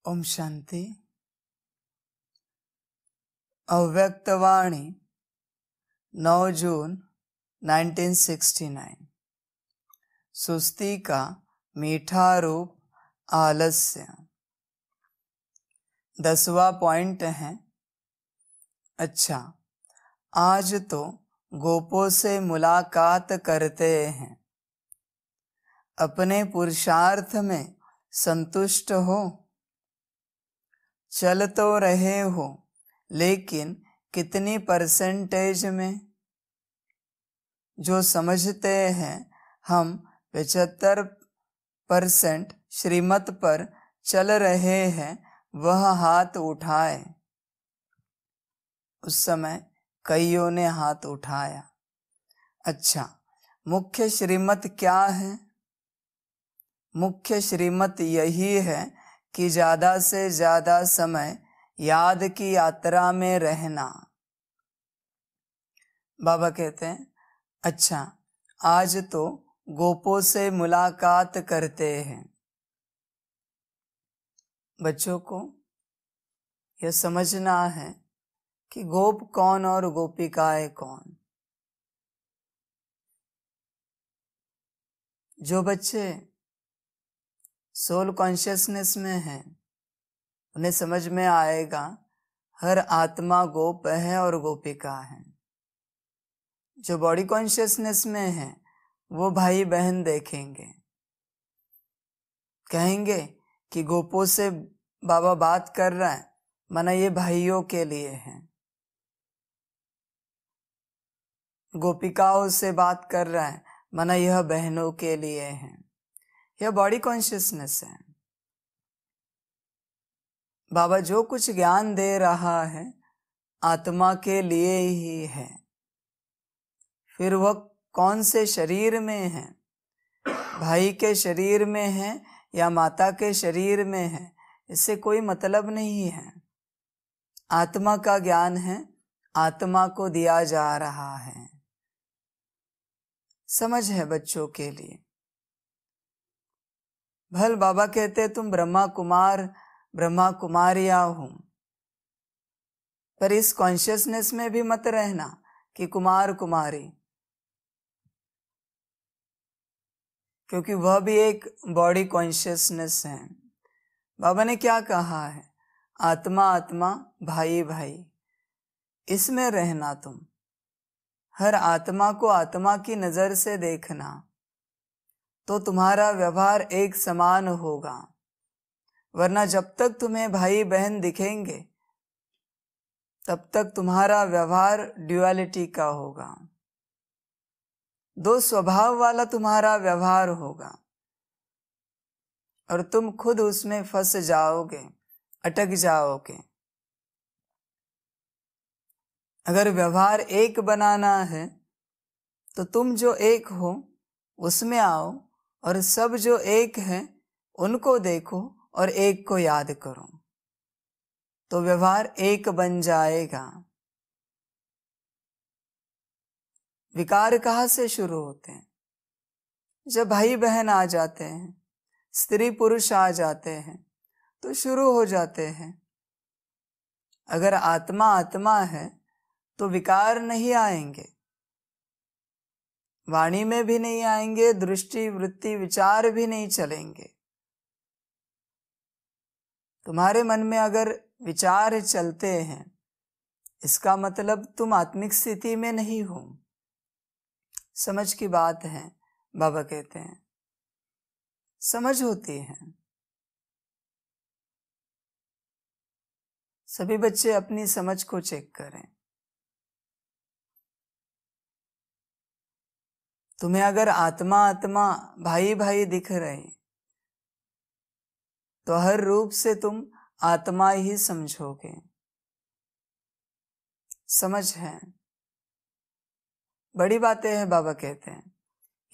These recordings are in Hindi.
ओम शांति। अव्यक्तवाणी 9 जून 1969। सुस्ती का मीठा रूप आलस्य। 10वां पॉइंट है। अच्छा, आज तो गोपों से मुलाकात करते हैं। अपने पुरुषार्थ में संतुष्ट हो। चल तो रहे हो, लेकिन कितनी परसेंटेज में? जो समझते हैं हम 75% श्रीमत पर चल रहे हैं, वह हाथ उठाए। उस समय कईयों ने हाथ उठाया। अच्छा, मुख्य श्रीमत क्या है? मुख्य श्रीमत यही है कि ज्यादा से ज्यादा समय याद की यात्रा में रहना। बाबा कहते हैं, अच्छा, आज तो गोपों से मुलाकात करते हैं। बच्चों को यह समझना है कि गोप कौन और गोपिकाएं कौन। जो बच्चे सोल कॉन्शियसनेस में हैं, उन्हें समझ में आएगा हर आत्मा गोप है और गोपिका है। जो बॉडी कॉन्शियसनेस में है, वो भाई बहन देखेंगे, कहेंगे कि गोपों से बाबा बात कर रहा है, माना ये भाइयों के लिए है। गोपिकाओं से बात कर रहा है, माना यह बहनों के लिए है। यह बॉडी कॉन्शियसनेस है। बाबा जो कुछ ज्ञान दे रहा है, आत्मा के लिए ही है। फिर वह कौन से शरीर में है? भाई के शरीर में है या माता के शरीर में है, इससे कोई मतलब नहीं है। आत्मा का ज्ञान है, आत्मा को दिया जा रहा है। समझ है बच्चों के लिए। भल बाबा कहते तुम ब्रह्मा कुमार ब्रह्मा कुमारिया हो, पर इस कॉन्शियसनेस में भी मत रहना कि कुमार कुमारी, क्योंकि वह भी एक बॉडी कॉन्शियसनेस है। बाबा ने क्या कहा है? आत्मा आत्मा, भाई भाई, इसमें रहना। तुम हर आत्मा को आत्मा की नजर से देखना, तो तुम्हारा व्यवहार एक समान होगा। वरना जब तक तुम्हें भाई बहन दिखेंगे, तब तक तुम्हारा व्यवहार ड्युअलिटी का होगा। दो स्वभाव वाला तुम्हारा व्यवहार होगा और तुम खुद उसमें फंस जाओगे, अटक जाओगे। अगर व्यवहार एक बनाना है, तो तुम जो एक हो उसमें आओ और सब जो एक है उनको देखो और एक को याद करो, तो व्यवहार एक बन जाएगा। विकार कहाँ से शुरू होते हैं? जब भाई बहन आ जाते हैं, स्त्री पुरुष आ जाते हैं, तो शुरू हो जाते हैं। अगर आत्मा आत्मा है तो विकार नहीं आएंगे, वाणी में भी नहीं आएंगे, दृष्टि वृत्ति विचार भी नहीं चलेंगे। तुम्हारे मन में अगर विचार चलते हैं, इसका मतलब तुम आत्मिक स्थिति में नहीं हो। समझ की बात है। बाबा कहते हैं समझ होती है। सभी बच्चे अपनी समझ को चेक करें। तुम्हें अगर आत्मा आत्मा, भाई भाई दिख रहे, तो हर रूप से तुम आत्मा ही समझोगे। समझ है। बड़ी बातें हैं। बाबा कहते हैं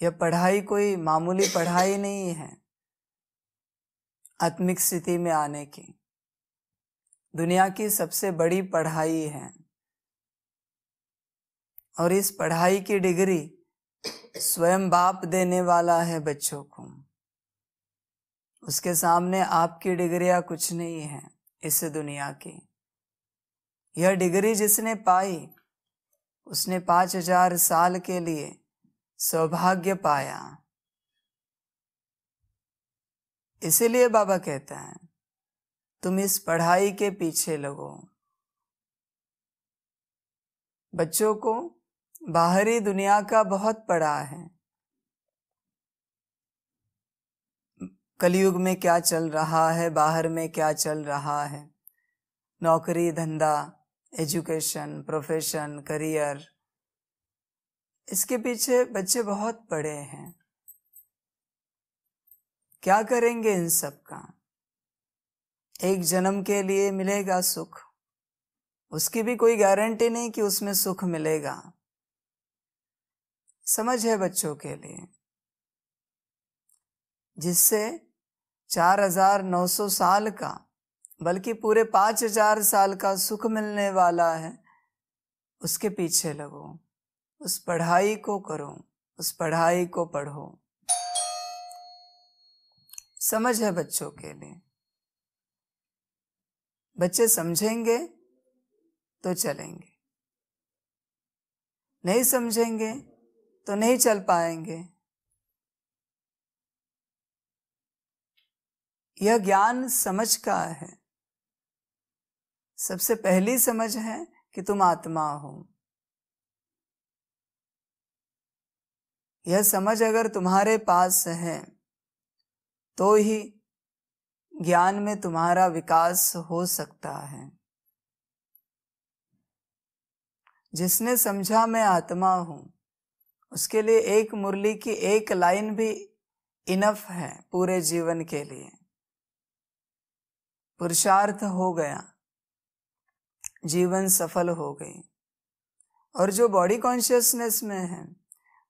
यह पढ़ाई कोई मामूली पढ़ाई नहीं है। आत्मिक स्थिति में आने की दुनिया की सबसे बड़ी पढ़ाई है, और इस पढ़ाई की डिग्री स्वयं बाप देने वाला है बच्चों को। उसके सामने आपकी डिग्रियां कुछ नहीं है इस दुनिया की। यह डिग्री जिसने पाई उसने 5000 साल के लिए सौभाग्य पाया। इसीलिए बाबा कहता है तुम इस पढ़ाई के पीछे लगो। बच्चों को बाहरी दुनिया का बहुत पड़ा है। कलयुग में क्या चल रहा है, बाहर में क्या चल रहा है, नौकरी धंधा, एजुकेशन, प्रोफेशन, करियर, इसके पीछे बच्चे बहुत पड़े हैं। क्या करेंगे इन सब का? एक जन्म के लिए मिलेगा सुख, उसकी भी कोई गारंटी नहीं कि उसमें सुख मिलेगा। समझ है बच्चों के लिए, जिससे 4900 साल का बल्कि पूरे 5000 साल का सुख मिलने वाला है, उसके पीछे लगो, उस पढ़ाई को करो, उस पढ़ाई को पढ़ो। समझ है बच्चों के लिए। बच्चे समझेंगे तो चलेंगे, नहीं समझेंगे तो नहीं चल पाएंगे। यह ज्ञान समझ का है। सबसे पहली समझ है कि तुम आत्मा हो। यह समझ अगर तुम्हारे पास है तो ही ज्ञान में तुम्हारा विकास हो सकता है। जिसने समझा मैं आत्मा हूं, उसके लिए एक मुरली की एक लाइन भी इनफ है पूरे जीवन के लिए। पुरुषार्थ हो गया, जीवन सफल हो गई। और जो बॉडी कॉन्शियसनेस में है,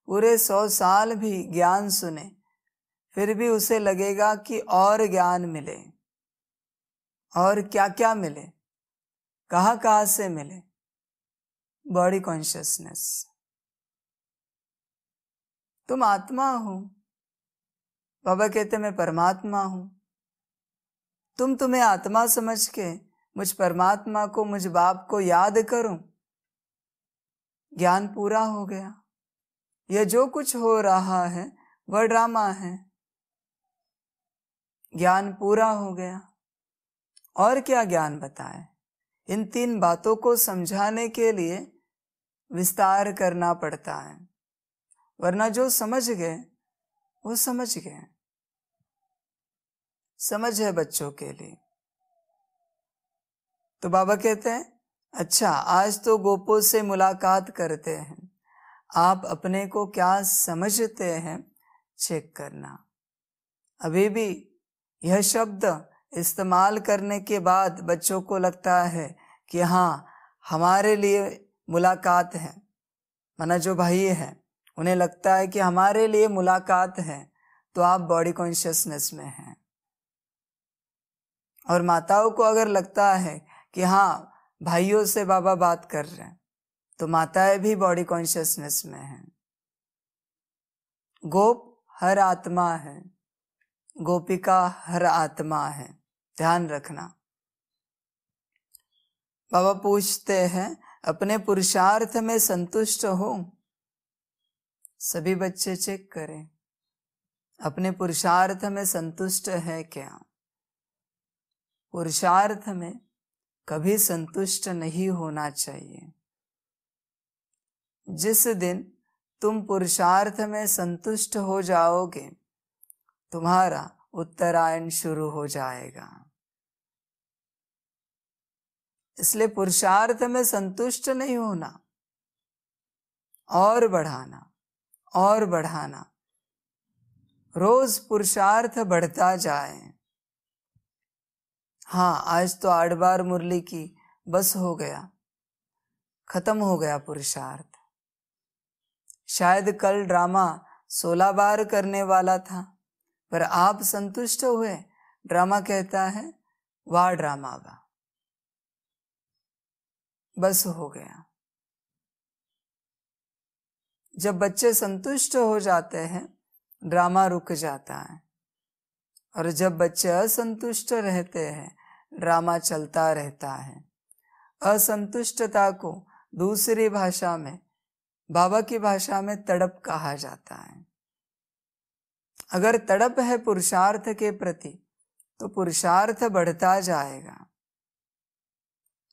पूरे 100 साल भी ज्ञान सुने फिर भी उसे लगेगा कि और ज्ञान मिले, और क्या क्या मिले, कहां कहां से मिले। Body consciousness. तुम आत्मा हो। बाबा कहते मैं परमात्मा हूं। तुम्हें आत्मा समझ के मुझ परमात्मा को, मुझ बाप को याद करो, ज्ञान पूरा हो गया। यह जो कुछ हो रहा है वह ड्रामा है। ज्ञान पूरा हो गया। और क्या ज्ञान बताए? इन 3 बातों को समझाने के लिए विस्तार करना पड़ता है, वरना जो समझ गए वो समझ गए। समझ है बच्चों के लिए। तो बाबा कहते हैं अच्छा, आज तो गोपों से मुलाकात करते हैं, आप अपने को क्या समझते हैं चेक करना। अभी भी यह शब्द इस्तेमाल करने के बाद बच्चों को लगता है कि हाँ हमारे लिए मुलाकात है, माना जो भाई है उन्हें लगता है कि हमारे लिए मुलाकात है, तो आप बॉडी कॉन्शियसनेस में हैं। और माताओं को अगर लगता है कि हाँ भाइयों से बाबा बात कर रहे हैं, तो माताएं भी बॉडी कॉन्शियसनेस में हैं। गोप हर आत्मा है, गोपिका हर आत्मा है, ध्यान रखना। बाबा पूछते हैं अपने पुरुषार्थ में संतुष्ट हो? सभी बच्चे चेक करें अपने पुरुषार्थ में संतुष्ट है क्या। पुरुषार्थ में कभी संतुष्ट नहीं होना चाहिए। जिस दिन तुम पुरुषार्थ में संतुष्ट हो जाओगे, तुम्हारा उत्तरायण शुरू हो जाएगा। इसलिए पुरुषार्थ में संतुष्ट नहीं होना, और बढ़ाना और बढ़ाना। रोज पुरुषार्थ बढ़ता जाए। हाँ, आज तो 8 बार मुरली की बस हो गया, खत्म हो गया पुरुषार्थ। शायद कल ड्रामा 16 बार करने वाला था, पर आप संतुष्ट हुए। ड्रामा कहता है वाह ड्रामा वाह, बस हो गया। जब बच्चे संतुष्ट हो जाते हैं, ड्रामा रुक जाता है और जब बच्चे असंतुष्ट रहते हैं, ड्रामा चलता रहता है। असंतुष्टता को दूसरी भाषा में, बाबा की भाषा में तड़प कहा जाता है। अगर तड़प है पुरुषार्थ के प्रति तो पुरुषार्थ बढ़ता जाएगा,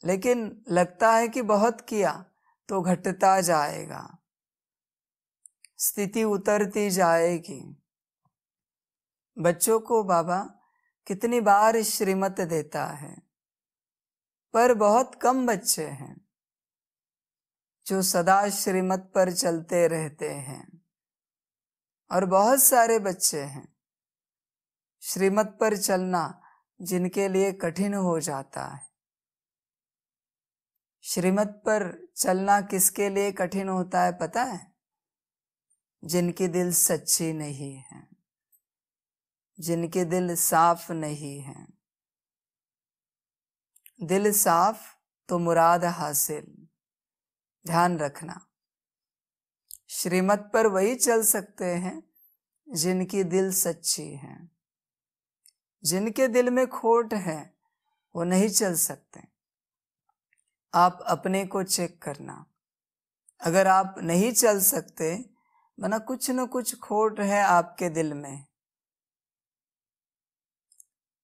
लेकिन लगता है कि बहुत किया तो घटता जाएगा, स्थिति उतरती जाएगी। बच्चों को बाबा कितनी बार श्रीमत देता है, पर बहुत कम बच्चे हैं जो सदा श्रीमत पर चलते रहते हैं, और बहुत सारे बच्चे हैं श्रीमत पर चलना जिनके लिए कठिन हो जाता है। श्रीमत पर चलना किसके लिए कठिन होता है पता है? जिनकी दिल सच्ची नहीं है, जिनके दिल साफ नहीं है। दिल साफ तो मुराद हासिल। ध्यान रखना, श्रीमत पर वही चल सकते हैं जिनकी दिल सच्ची है। जिनके दिल में खोट है वो नहीं चल सकते। आप अपने को चेक करना, अगर आप नहीं चल सकते वरना कुछ न कुछ खोट है आपके दिल में।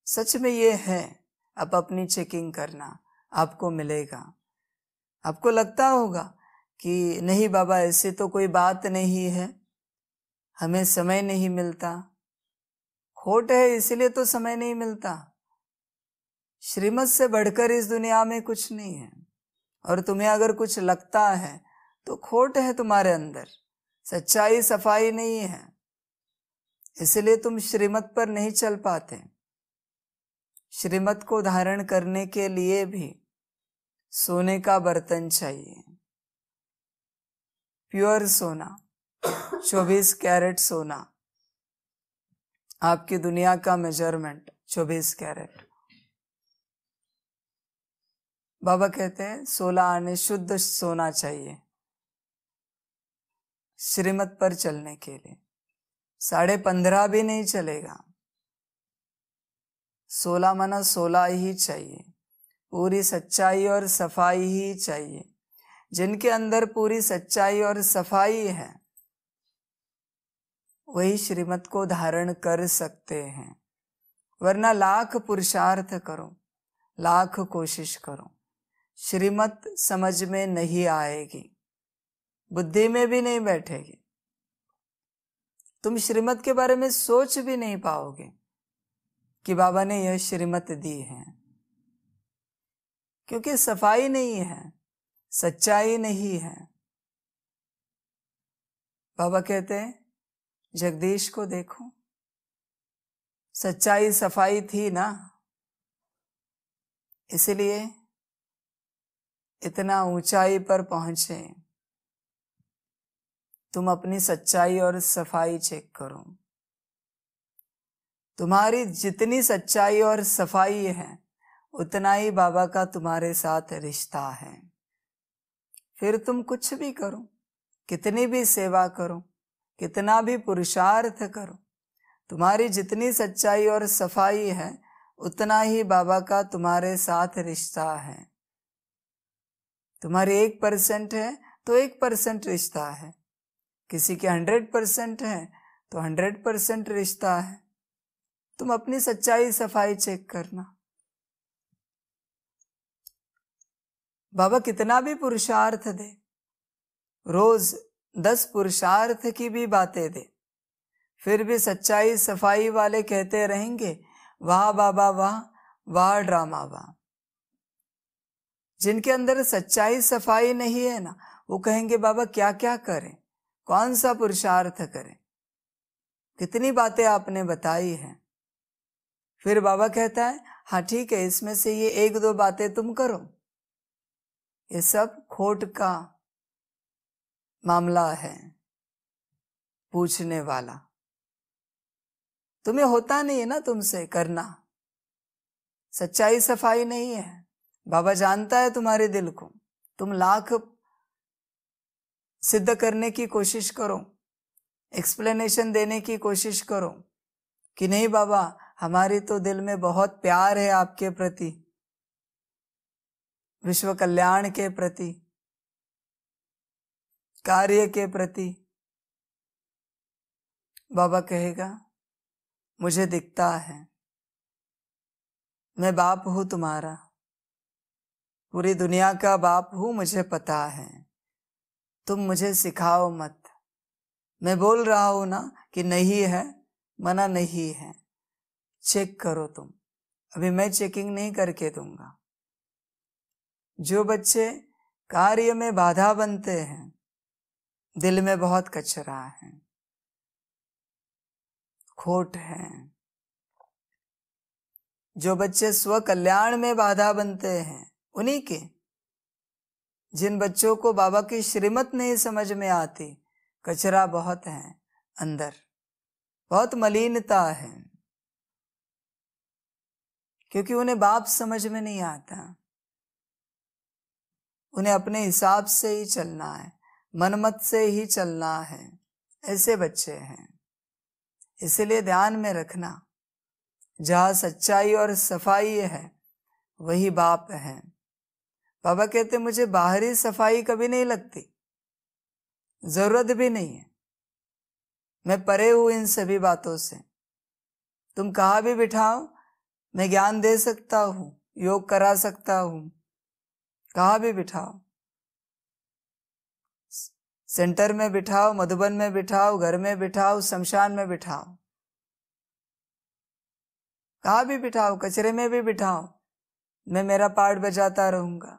सच में ये है, आप अपनी चेकिंग करना, आपको मिलेगा। आपको लगता होगा कि नहीं बाबा ऐसी तो कोई बात नहीं है, हमें समय नहीं मिलता। खोट है इसलिए तो समय नहीं मिलता। श्रीमत से बढ़कर इस दुनिया में कुछ नहीं है, और तुम्हें अगर कुछ लगता है तो खोट है तुम्हारे अंदर, सच्चाई सफाई नहीं है, इसलिए तुम श्रीमत पर नहीं चल पाते। श्रीमत को धारण करने के लिए भी सोने का बर्तन चाहिए, प्योर सोना, 24 कैरेट सोना। आपकी दुनिया का मेजरमेंट 24 कैरेट। बाबा कहते हैं 16 आने शुद्ध सोना चाहिए श्रीमत पर चलने के लिए। 15.5 भी नहीं चलेगा, 16 माना 16 ही चाहिए। पूरी सच्चाई और सफाई ही चाहिए। जिनके अंदर पूरी सच्चाई और सफाई है वही श्रीमत को धारण कर सकते हैं, वरना लाख पुरुषार्थ करो, लाख कोशिश करो, श्रीमत समझ में नहीं आएगी, बुद्धि में भी नहीं बैठेगी। तुम श्रीमत के बारे में सोच भी नहीं पाओगे कि बाबा ने यह श्रीमत दी है, क्योंकि सफाई नहीं है, सच्चाई नहीं है। बाबा कहते हैं जगदीश को देखो, सच्चाई सफाई थी ना, इसलिए इतना ऊंचाई पर पहुंचे। तुम अपनी सच्चाई और सफाई चेक करो। तुम्हारी जितनी सच्चाई और सफाई है उतना ही बाबा का तुम्हारे साथ रिश्ता है। फिर तुम कुछ भी करो, कितनी भी सेवा करो, कितना भी पुरुषार्थ करो, तुम्हारी जितनी सच्चाई और सफाई है उतना ही बाबा का तुम्हारे साथ रिश्ता है। तुम्हारी 1% है तो 1% रिश्ता है, किसी के 100% है तो 100% रिश्ता है। तुम अपनी सच्चाई सफाई चेक करना। बाबा कितना भी पुरुषार्थ दे, रोज 10 पुरुषार्थ की भी बातें दे, फिर भी सच्चाई सफाई वाले कहते रहेंगे वाह बाबा वाह, वाह ड्रामा वाह। जिनके अंदर सच्चाई सफाई नहीं है ना, वो कहेंगे बाबा क्या क्या करें, कौन सा पुरुषार्थ करें, कितनी बातें आपने बताई हैं। फिर बाबा कहता है हाँ ठीक है, इसमें से ये 1-2 बातें तुम करो। ये सब खोट का मामला है। पूछने वाला तुम्हें होता नहीं है ना तुमसे करना, सच्चाई सफाई नहीं है। बाबा जानता है तुम्हारे दिल को। तुम लाख सिद्ध करने की कोशिश करो, एक्सप्लेनेशन देने की कोशिश करो कि नहीं बाबा हमारी तो दिल में बहुत प्यार है आपके प्रति, विश्व कल्याण के प्रति, कार्य के प्रति। बाबा कहेगा मुझे दिखता है, मैं बाप हूं तुम्हारा, पूरी दुनिया का बाप हूं, मुझे पता है, तुम मुझे सिखाओ मत। मैं बोल रहा हूं ना कि नहीं है, मना नहीं है, चेक करो तुम, अभी मैं चेकिंग नहीं करके दूंगा। जो बच्चे कार्य में बाधा बनते हैं, दिल में बहुत कचरा है, खोट है। जो बच्चे स्व कल्याण में बाधा बनते हैं, उन्हीं के, जिन बच्चों को बाबा की श्रीमत नहीं समझ में आती, कचरा बहुत है अंदर, बहुत मलिनता है, क्योंकि उन्हें बाप समझ में नहीं आता। उन्हें अपने हिसाब से ही चलना है, मनमत से ही चलना है, ऐसे बच्चे हैं। इसलिए ध्यान में रखना, जहां सच्चाई और सफाई है वही बाप है। बाबा कहते मुझे बाहरी सफाई कभी नहीं लगती, जरूरत भी नहीं है, मैं परे हूं इन सभी बातों से। तुम कहाँ भी बिठाओ, मैं ज्ञान दे सकता हूं, योग करा सकता हूं, कहाँ भी बिठाओ, सेंटर में बिठाओ, मधुबन में बिठाओ, घर में बिठाओ, शमशान में बिठाओ, कहाँ भी बिठाओ, कचरे में भी बिठाओ, मैं मेरा पार्ट बजाता रहूंगा।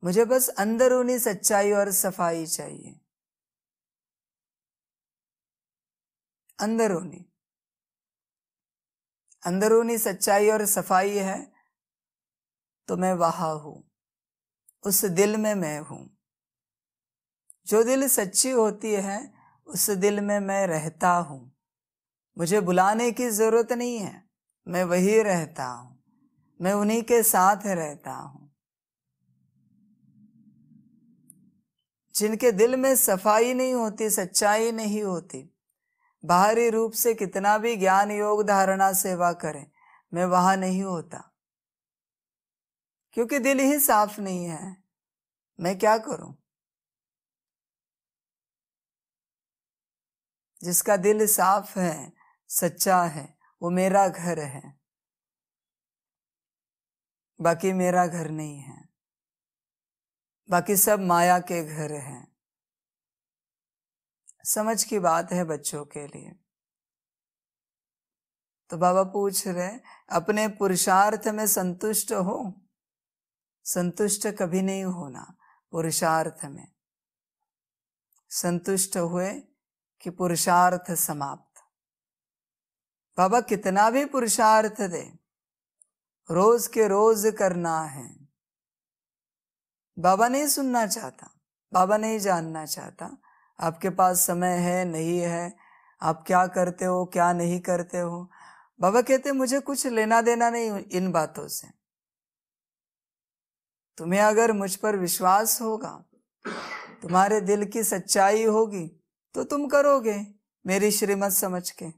मुझे बस अंदरूनी सच्चाई और सफाई चाहिए, अंदरूनी अंदरूनी सच्चाई और सफाई है तो मैं वहां हूं, उस दिल में मैं हूं। जो दिल सच्ची होती है उस दिल में मैं रहता हूं, मुझे बुलाने की जरूरत नहीं है, मैं वही रहता हूं, मैं उन्हीं के साथ रहता हूं। जिनके दिल में सफाई नहीं होती, सच्चाई नहीं होती, बाहरी रूप से कितना भी ज्ञान योग धारणा सेवा करें, मैं वहां नहीं होता, क्योंकि दिल ही साफ नहीं है। मैं क्या करूं? जिसका दिल साफ है, सच्चा है, वो मेरा घर है, बाकी मेरा घर नहीं है, बाकी सब माया के घर हैं। समझ की बात है बच्चों के लिए। तो बाबा पूछ रहे, अपने पुरुषार्थ में संतुष्ट हो? संतुष्ट कभी नहीं होना, पुरुषार्थ में संतुष्ट हुए कि पुरुषार्थ समाप्त। बाबा कितना भी पुरुषार्थ दे, रोज के रोज करना है। बाबा नहीं सुनना चाहता, बाबा नहीं जानना चाहता आपके पास समय है नहीं है, आप क्या करते हो क्या नहीं करते हो। बाबा कहते मुझे कुछ लेना देना नहीं इन बातों से। तुम्हें अगर मुझ पर विश्वास होगा, तुम्हारे दिल की सच्चाई होगी, तो तुम करोगे मेरी श्रीमत समझ के।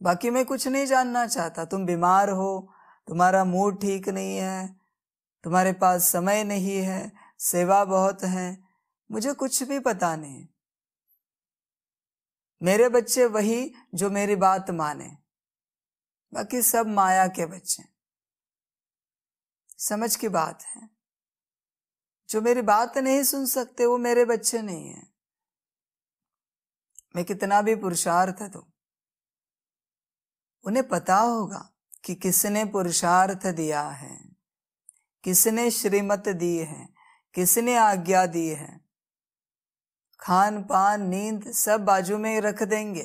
बाकी मैं कुछ नहीं जानना चाहता। तुम बीमार हो, तुम्हारा मूड ठीक नहीं है, तुम्हारे पास समय नहीं है, सेवा बहुत है, मुझे कुछ भी पता नहीं। मेरे बच्चे वही जो मेरी बात माने, बाकी सब माया के बच्चे। समझ की बात है, जो मेरी बात नहीं सुन सकते वो मेरे बच्चे नहीं है। मैं कितना भी पुरुषार्थ दूं, उन्हें पता होगा कि किसने पुरुषार्थ दिया है, किसने श्रीमत दी है, किसने आज्ञा दी है। खान पान नींद सब बाजू में ही रख देंगे,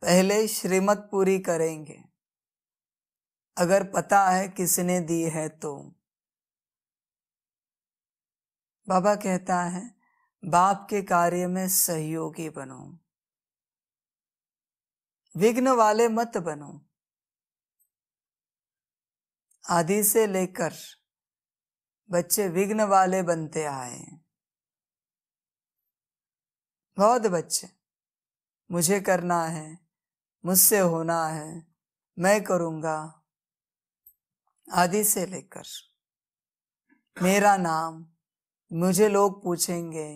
पहले श्रीमत पूरी करेंगे। अगर पता है किसने दी है तो। बाबा कहता है बाप के कार्य में सहयोगी बनो, विघ्न वाले मत बनो। आदि से लेकर बच्चे विघ्न वाले बनते आए, बहुत बच्चे। मुझे करना है, मुझसे होना है, मैं करूंगा, आदि से लेकर मेरा नाम, मुझे लोग पूछेंगे,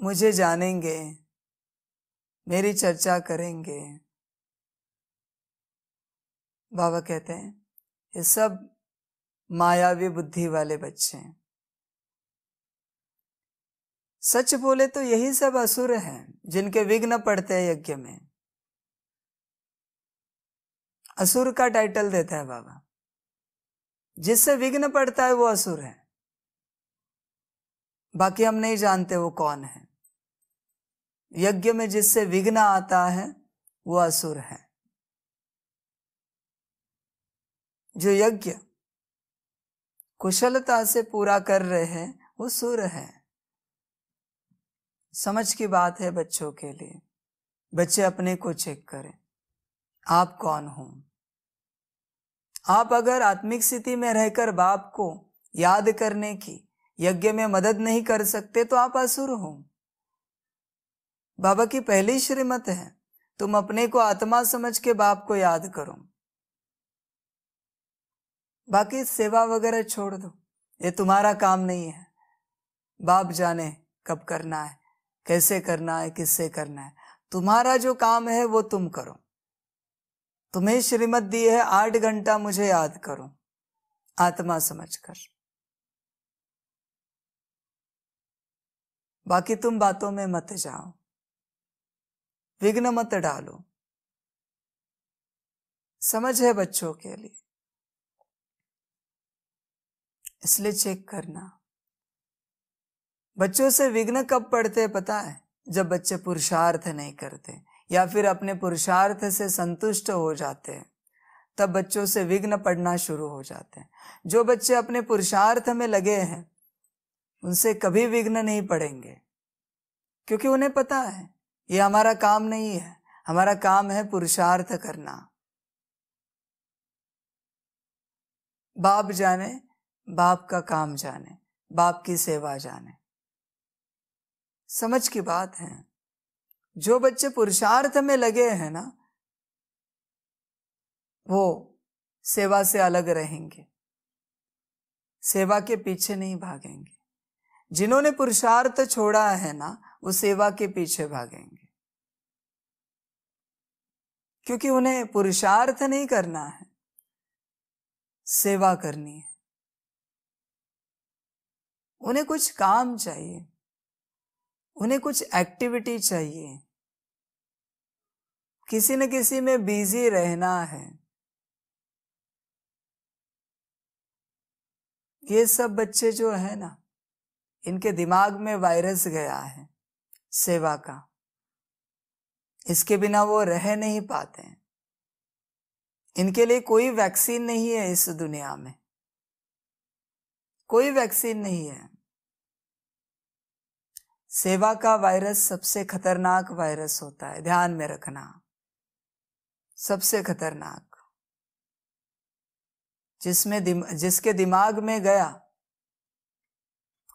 मुझे जानेंगे, मेरी चर्चा करेंगे। बाबा कहते हैं ये सब मायावी बुद्धि वाले बच्चे हैं। सच बोले तो यही सब असुर हैं जिनके विघ्न पड़ते हैं यज्ञ में। असुर का टाइटल देता है बाबा, जिससे विघ्न पड़ता है वो असुर है, बाकी हम नहीं जानते वो कौन है। यज्ञ में जिससे विघ्न आता है वो असुर है। जो यज्ञ कुशलता से पूरा कर रहे हैं वो सुर है। समझ की बात है बच्चों के लिए। बच्चे अपने को चेक करें, आप कौन हो। आप अगर आत्मिक स्थिति में रहकर बाप को याद करने की यज्ञ में मदद नहीं कर सकते तो आप असुर हो। बाबा की पहली श्रीमत है, तुम अपने को आत्मा समझ के बाप को याद करो, बाकी सेवा वगैरह छोड़ दो, ये तुम्हारा काम नहीं है। बाप जाने कब करना है, कैसे करना है, किससे करना है। तुम्हारा जो काम है वो तुम करो। तुम्हें श्रीमत दी है 8 घंटा मुझे याद करो आत्मा समझकर, बाकी तुम बातों में मत जाओ, विघ्न मत डालो। समझ है बच्चों के लिए, इसलिए चेक करना। बच्चों से विघ्न कब पड़ते पता है? जब बच्चे पुरुषार्थ नहीं करते या फिर अपने पुरुषार्थ से संतुष्ट हो जाते हैं, तब बच्चों से विघ्न पड़ना शुरू हो जाते हैं। जो बच्चे अपने पुरुषार्थ में लगे हैं उनसे कभी विघ्न नहीं पड़ेंगे, क्योंकि उन्हें पता है ये हमारा काम नहीं है, हमारा काम है पुरुषार्थ करना। बाप जाने, बाप का काम जाने, बाप की सेवा जाने। समझ की बात है। जो बच्चे पुरुषार्थ में लगे हैं ना, वो सेवा से अलग रहेंगे, सेवा के पीछे नहीं भागेंगे। जिन्होंने पुरुषार्थ छोड़ा है ना, वो सेवा के पीछे भागेंगे, क्योंकि उन्हें पुरुषार्थ नहीं करना है, सेवा करनी है। उन्हें कुछ काम चाहिए, उन्हें कुछ एक्टिविटी चाहिए, किसी न किसी में बिजी रहना है। ये सब बच्चे जो है ना, इनके दिमाग में वायरस गया है सेवा का, इसके बिना वो रह नहीं पाते हैं। इनके लिए कोई वैक्सीन नहीं है इस दुनिया में, कोई वैक्सीन नहीं है। सेवा का वायरस सबसे खतरनाक वायरस होता है, ध्यान में रखना, सबसे खतरनाक। जिसके दिमाग में गया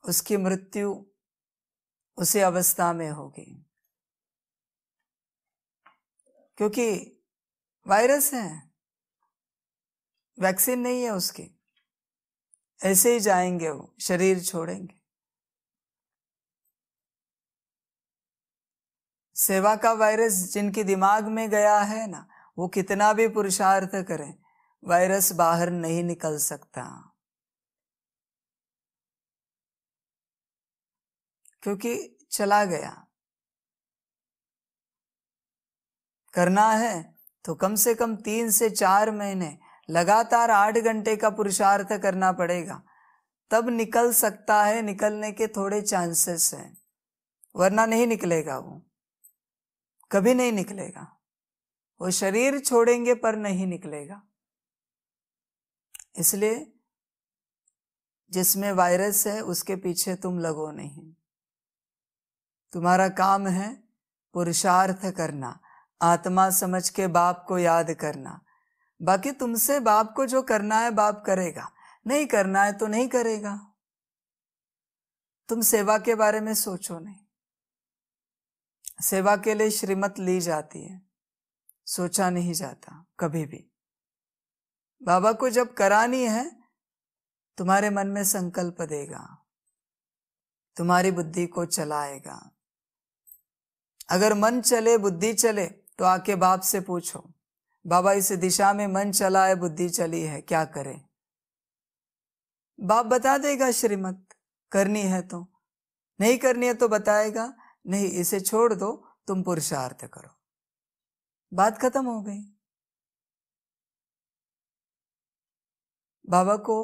उसकी मृत्यु उसी अवस्था में होगी, क्योंकि वायरस है, वैक्सीन नहीं है उसकी। ऐसे ही जाएंगे वो, शरीर छोड़ेंगे। सेवा का वायरस जिनके दिमाग में गया है ना, वो कितना भी पुरुषार्थ करें, वायरस बाहर नहीं निकल सकता, क्योंकि चला गया। करना है तो कम से कम 3 से 4 महीने लगातार 8 घंटे का पुरुषार्थ करना पड़ेगा, तब निकल सकता है। निकलने के थोड़े चांसेस हैं, वरना नहीं निकलेगा, वो कभी नहीं निकलेगा। वो शरीर छोड़ेंगे पर नहीं निकलेगा। इसलिए जिसमें वायरस है उसके पीछे तुम लगो नहीं। तुम्हारा काम है पुरुषार्थ करना, आत्मा समझ के बाप को याद करना। बाकी तुमसे बाप को जो करना है बाप करेगा, नहीं करना है तो नहीं करेगा। तुम सेवा के बारे में सोचो नहीं। सेवा के लिए श्रीमत ली जाती है, सोचा नहीं जाता कभी भी। बाबा को जब करानी है, तुम्हारे मन में संकल्प देगा, तुम्हारी बुद्धि को चलाएगा। अगर मन चले, बुद्धि चले, तो आके बाप से पूछो, बाबा इस दिशा में मन चला है, बुद्धि चली है, क्या करें? बाप बता देगा श्रीमत, करनी है तो, नहीं करनी है तो बताएगा, नहीं इसे छोड़ दो, तुम पुरुषार्थ करो, बात खत्म हो गई। बाबा को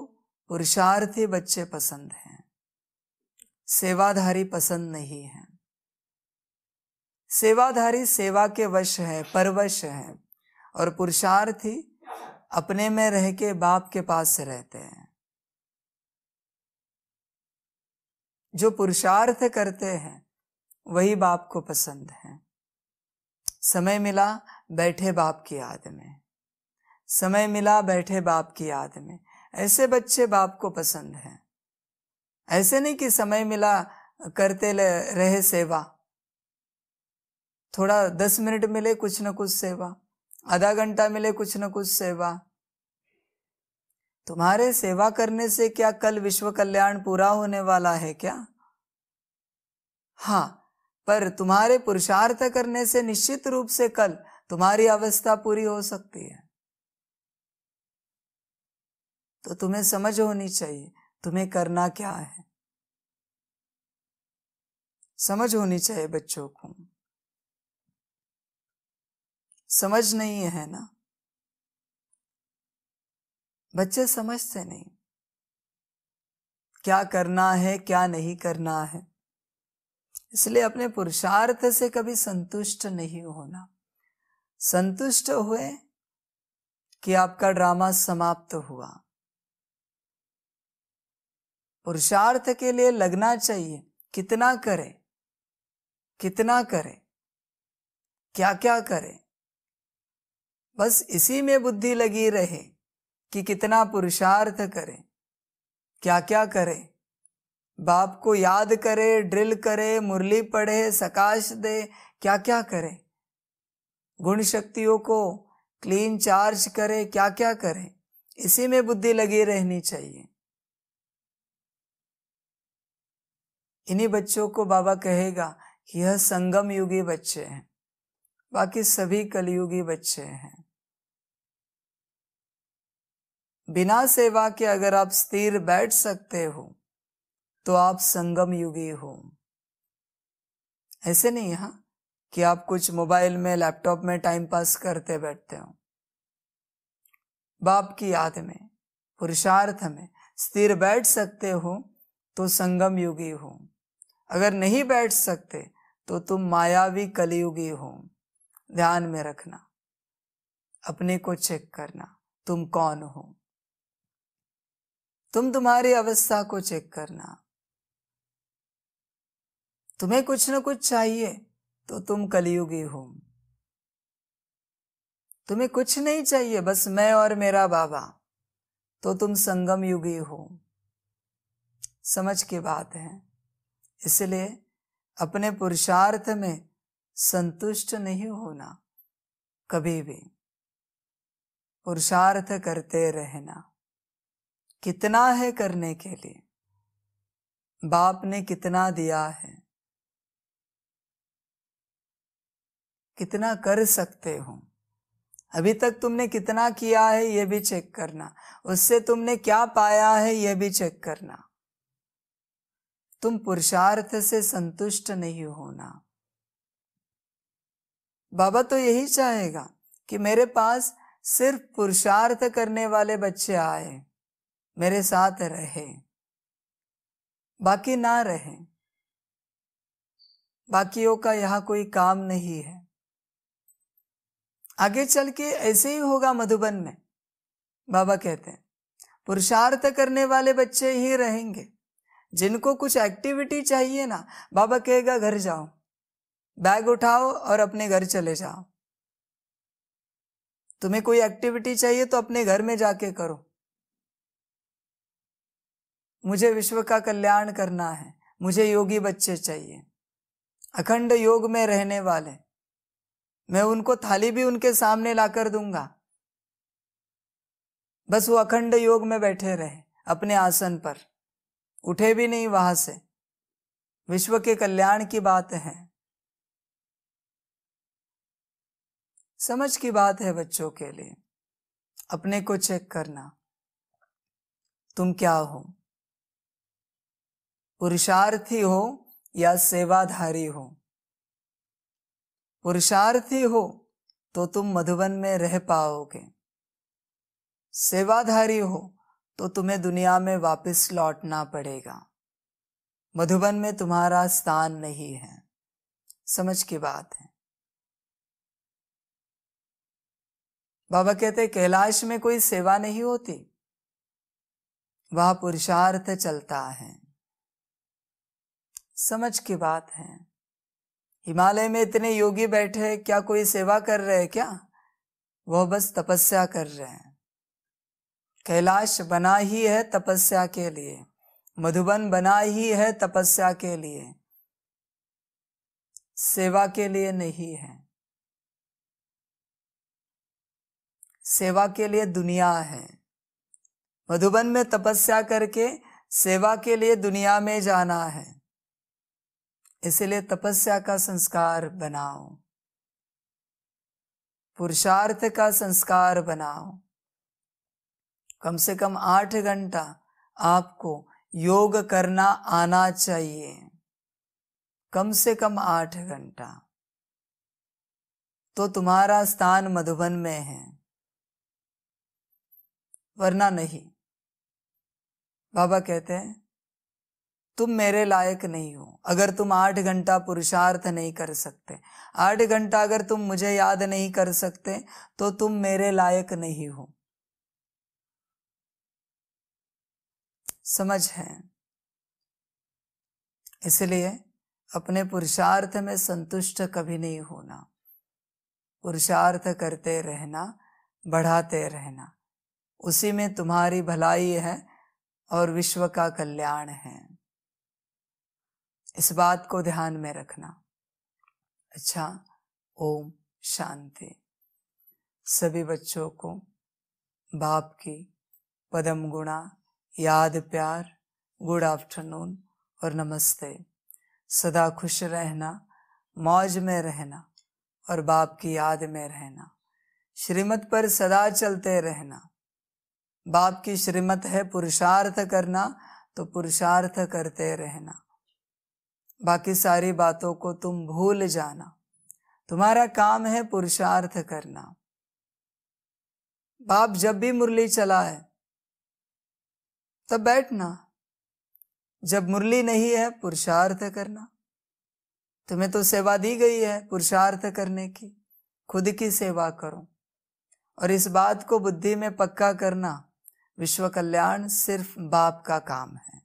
पुरुषार्थी बच्चे पसंद हैं, सेवाधारी पसंद नहीं है। सेवाधारी सेवा के वश है, परवश है, और पुरुषार्थी अपने में रह के बाप के पास रहते हैं। जो पुरुषार्थ करते हैं वही बाप को पसंद है। समय मिला बैठे बाप की याद में, समय मिला बैठे बाप की याद में, ऐसे बच्चे बाप को पसंद हैं। ऐसे नहीं कि समय मिला करते रहे सेवा, थोड़ा 10 मिनट मिले कुछ न कुछ सेवा, आधा घंटा मिले कुछ न कुछ सेवा। तुम्हारे सेवा करने से क्या कल विश्व कल्याण पूरा होने वाला है क्या? हाँ, पर तुम्हारे पुरुषार्थ करने से निश्चित रूप से कल तुम्हारी अवस्था पूरी हो सकती है। तो तुम्हें समझ होनी चाहिए तुम्हें करना क्या है, समझ होनी चाहिए बच्चों को। समझ नहीं है ना, बच्चे समझते नहीं क्या करना है क्या नहीं करना है। इसलिए अपने पुरुषार्थ से कभी संतुष्ट नहीं होना। संतुष्ट हुए कि आपका ड्रामा समाप्त हुआ। पुरुषार्थ के लिए लगना चाहिए, कितना करे, कितना करे, क्या क्या करे, बस इसी में बुद्धि लगी रहे कि कितना पुरुषार्थ करे, क्या क्या करे, बाप को याद करे, ड्रिल करे, मुरली पढ़े, सकाश दे, क्या क्या करे, गुण शक्तियों को क्लीन चार्ज करे, क्या क्या करे, इसी में बुद्धि लगी रहनी चाहिए। इन्हीं बच्चों को बाबा कहेगा कि यह संगम युगी बच्चे हैं, बाकी सभी कलयुगी बच्चे हैं। बिना सेवा के अगर आप स्थिर बैठ सकते हो तो आप संगम युगी हो। ऐसे नहीं हाँ कि आप कुछ मोबाइल में लैपटॉप में टाइम पास करते बैठते हो। बाप की याद में, पुरुषार्थ में स्थिर बैठ सकते हो तो संगम युगी हो। अगर नहीं बैठ सकते तो तुम मायावी कलयुगी हो। ध्यान में रखना, अपने को चेक करना, तुम कौन हो। तुम तुम्हारी अवस्था को चेक करना। तुम्हें कुछ न कुछ चाहिए तो तुम कलयुगी हो। तुम्हें कुछ नहीं चाहिए, बस मैं और मेरा बाबा, तो तुम संगम युगी हो। समझ की बात है। इसलिए अपने पुरुषार्थ में संतुष्ट नहीं होना, कभी भी पुरुषार्थ करते रहना। कितना है करने के लिए, बाप ने कितना दिया है, कितना कर सकते हो, अभी तक तुमने कितना किया है यह भी चेक करना, उससे तुमने क्या पाया है यह भी चेक करना। तुम पुरुषार्थ से संतुष्ट नहीं होना। बाबा तो यही चाहेगा कि मेरे पास सिर्फ पुरुषार्थ करने वाले बच्चे आए, मेरे साथ रहे, बाकी ना रहे। बाकियों का यहाँ कोई काम नहीं है। आगे चल के ऐसे ही होगा मधुबन में। बाबा कहते हैं पुरुषार्थ करने वाले बच्चे ही रहेंगे। जिनको कुछ एक्टिविटी चाहिए ना, बाबा कहेगा घर जाओ, बैग उठाओ और अपने घर चले जाओ। तुम्हें कोई एक्टिविटी चाहिए तो अपने घर में जाके करो। मुझे विश्व का कल्याण करना है, मुझे योगी बच्चे चाहिए, अखंड योग में रहने वाले, मैं उनको थाली भी उनके सामने लाकर दूंगा, बस वो अखंड योग में बैठे रहे अपने आसन पर, उठे भी नहीं वहां से। विश्व के कल्याण की बात है, समझ की बात है बच्चों के लिए। अपने को चेक करना, तुम क्या हो, पुरुषार्थी हो या सेवाधारी हो। पुरुषार्थी हो तो तुम मधुबन में रह पाओगे, सेवाधारी हो तो तुम्हें दुनिया में वापस लौटना पड़ेगा। मधुबन में तुम्हारा स्थान नहीं है, समझ की बात है। बाबा कहते कैलाश में कोई सेवा नहीं होती, वहां पुरुषार्थ चलता है, समझ की बात है। हिमालय में इतने योगी बैठे, क्या कोई सेवा कर रहे हैं क्या? वह बस तपस्या कर रहे हैं। कैलाश बना ही है तपस्या के लिए, मधुबन बना ही है तपस्या के लिए, सेवा के लिए नहीं है। सेवा के लिए दुनिया है। मधुबन में तपस्या करके सेवा के लिए दुनिया में जाना है, इसलिए तपस्या का संस्कार बनाओ, पुरुषार्थ का संस्कार बनाओ। कम से कम 8 घंटा आपको योग करना आना चाहिए, कम से कम 8 घंटा, तो तुम्हारा स्थान मधुबन में है, वरना नहीं। बाबा कहते हैं तुम मेरे लायक नहीं हो अगर तुम 8 घंटा पुरुषार्थ नहीं कर सकते। 8 घंटा अगर तुम मुझे याद नहीं कर सकते तो तुम मेरे लायक नहीं हो, समझ है। इसलिए अपने पुरुषार्थ में संतुष्ट कभी नहीं होना, पुरुषार्थ करते रहना, बढ़ाते रहना, उसी में तुम्हारी भलाई है और विश्व का कल्याण है। इस बात को ध्यान में रखना। अच्छा, ओम शांति। सभी बच्चों को बाप की पदम गुणा याद प्यार, गुड आफ्टरनून और नमस्ते। सदा खुश रहना, मौज में रहना और बाप की याद में रहना। श्रीमत पर सदा चलते रहना। बाप की श्रीमत है पुरुषार्थ करना, तो पुरुषार्थ करते रहना। बाकी सारी बातों को तुम भूल जाना, तुम्हारा काम है पुरुषार्थ करना। बाप जब भी मुरली चलाए तब बैठना, जब मुरली नहीं है पुरुषार्थ करना। तुम्हें तो सेवा दी गई है पुरुषार्थ करने की, खुद की सेवा करो। और इस बात को बुद्धि में पक्का करना, विश्व कल्याण सिर्फ बाप का काम है,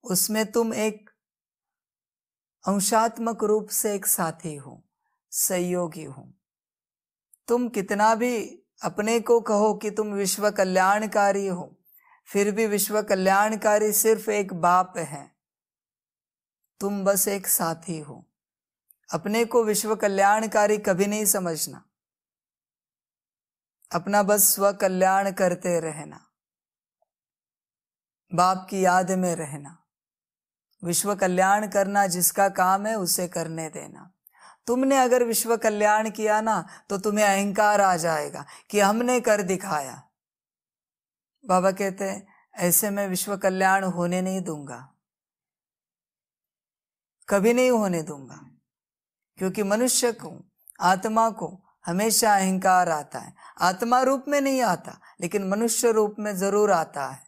उसमें तुम एक अंशात्मक रूप से एक साथी हो, सहयोगी हो। तुम कितना भी अपने को कहो कि तुम विश्व कल्याणकारी हो, फिर भी विश्व कल्याणकारी सिर्फ एक बाप है, तुम बस एक साथी हो। अपने को विश्व कल्याणकारी कभी नहीं समझना, अपना बस स्व कल्याण करते रहना, बाप की याद में रहना। विश्व कल्याण करना जिसका काम है उसे करने देना। तुमने अगर विश्व कल्याण किया ना तो तुम्हें अहंकार आ जाएगा कि हमने कर दिखाया। बाबा कहते हैं ऐसे में विश्व कल्याण होने नहीं दूंगा, कभी नहीं होने दूंगा, क्योंकि मनुष्य को, आत्मा को हमेशा अहंकार आता है। आत्मा रूप में नहीं आता, लेकिन मनुष्य रूप में जरूर आता है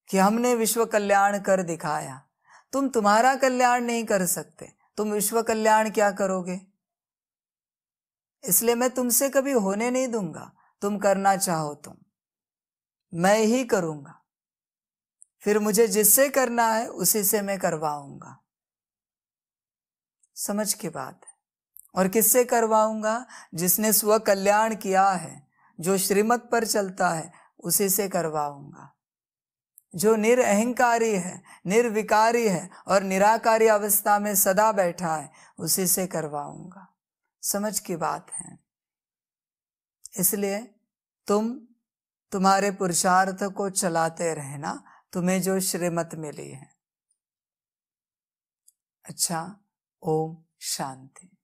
कि हमने विश्व कल्याण कर दिखाया। तुम तुम्हारा कल्याण नहीं कर सकते, तुम विश्व कल्याण क्या करोगे? इसलिए मैं तुमसे कभी होने नहीं दूंगा। तुम करना चाहो तो मैं ही करूंगा, फिर मुझे जिससे करना है उसी से मैं करवाऊंगा। समझ की बात है। और किससे करवाऊंगा? जिसने स्व कल्याण किया है, जो श्रीमत पर चलता है, उसी से करवाऊंगा। जो निरअहंकारी है, निर्विकारी है और निराकारी अवस्था में सदा बैठा है, उसी से करवाऊंगा। समझ की बात है। इसलिए तुम तुम्हारे पुरुषार्थ को चलाते रहना, तुम्हें जो श्रीमत मिली है। अच्छा, ओम शांति।